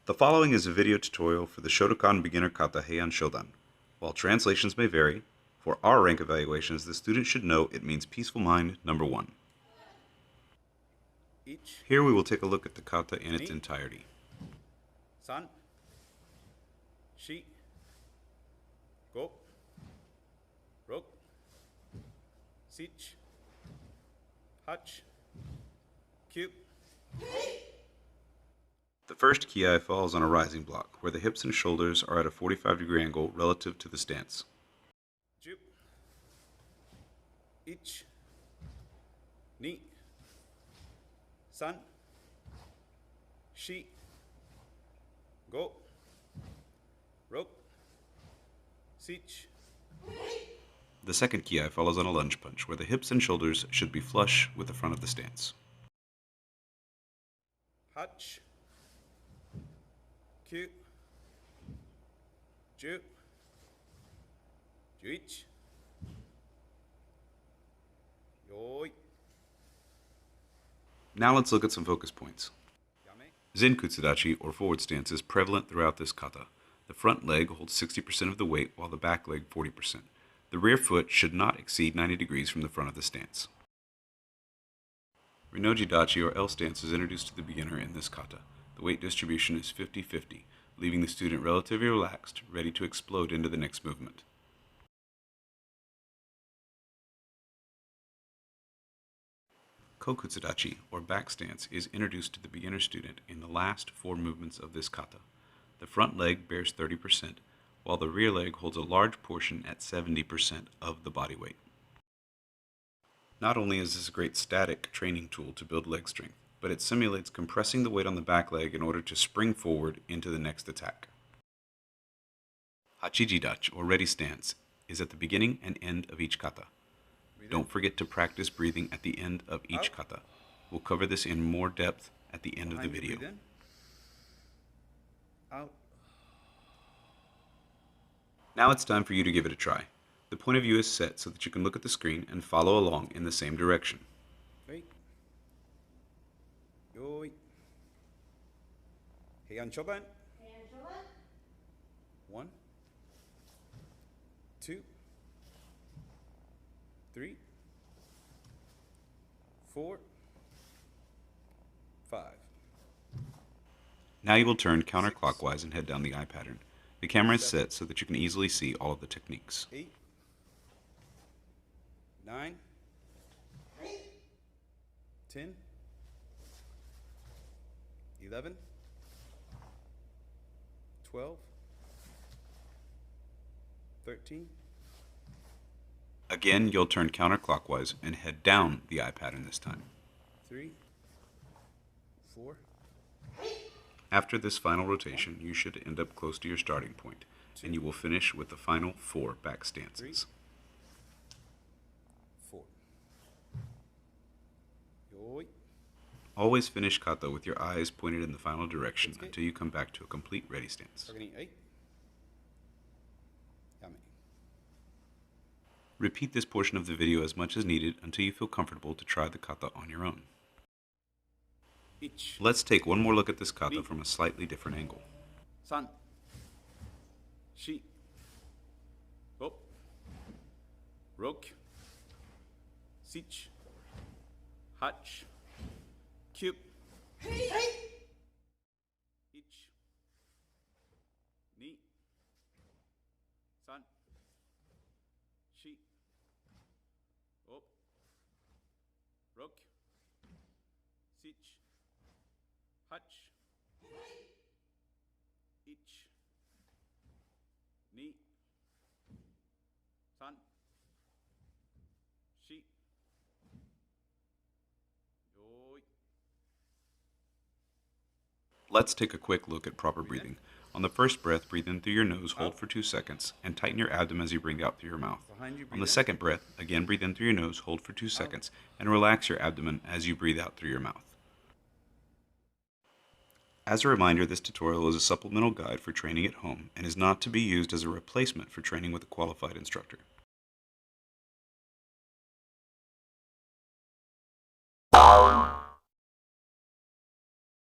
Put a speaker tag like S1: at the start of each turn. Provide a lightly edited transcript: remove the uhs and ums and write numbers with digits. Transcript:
S1: The following is a video tutorial for the Shotokan Beginner Kata Heian Shodan. While translations may vary, for our rank evaluations, the student should know it means peaceful mind number 1. Here we will take a look at the kata in its entirety.
S2: San, shi, go, rok, sich, hach, cube.
S1: The first ki falls on a rising block, where the hips and shoulders are at a 45-degree angle relative to the stance.
S2: Jup, ich, ni, san, shi, go, rok, sich.
S1: The second ki follows on a lunge punch, where the hips and shoulders should be flush with the front of the stance.
S2: Hach, cube, jup, juich, yoi.
S1: Now let's look at some focus points.
S2: Yame,
S1: Zen Kutsudachi, or forward stance, is prevalent throughout this kata. The front leg holds 60% of the weight, while the back leg 40%. The rear foot should not exceed 90 degrees from the front of the stance. Rinoji Dachi, or L stance, is introduced to the beginner in this kata. The weight distribution is 50-50, leaving the student relatively relaxed, ready to explode into the next movement. Kokutsudachi, or back stance, is introduced to the beginner student in the last 4 movements of this kata. The front leg bears 30%, while the rear leg holds a large portion at 70% of the body weight. Not only is this a great static training tool to build leg strength, but it simulates compressing the weight on the back leg in order to spring forward into the next attack. Hachijidachi, or ready stance, is at the beginning and end of each kata. Don't forget to practice breathing at the end of each kata. We'll cover this in more depth at the end of the video.
S2: Out.
S1: Now it's time for you to give it a try. The point of view is set so that you can look at the screen and follow along in the same direction.
S2: Wait. Yoi. Heian Shodan. 1, 2, 3, 4, 5.
S1: Now you will turn counterclockwise and head down the eye pattern. The camera is set so that you can easily see all of the techniques.
S2: 8, 9, 10, 11, 12, 13.
S1: Again, you'll turn counterclockwise and head down the eye pattern this time.
S2: 3, 4.
S1: After this final rotation, you should end up close to your starting point, and you will finish with the final 4 back stances.
S2: 4. Yoi.
S1: Always finish kata with your eyes pointed in the final direction until you come back to a complete ready stance.
S2: Targeting 8. Yame.
S1: Repeat this portion of the video as much as needed until you feel comfortable to try the kata on your own.
S2: Ich.
S1: Let's take one more look at this kata from a slightly different angle.
S2: San. Shi. Go. Rok. Sich. Hach. Cube. Ich. Ni. San. Shi. Go. Rok. Sich. Hach. Ich. Ni. San. Shi. Yoi.
S1: Let's take a quick look at proper breathing. On the first breath, breathe in through your nose, hold for 2 seconds, and tighten your abdomen as you breathe out through your mouth. On the second breath, again breathe in through your nose, hold for 2 seconds, and relax your abdomen as you breathe out through your mouth. As a reminder, this tutorial is a supplemental guide for training at home and is not to be used as a replacement for training with a qualified instructor.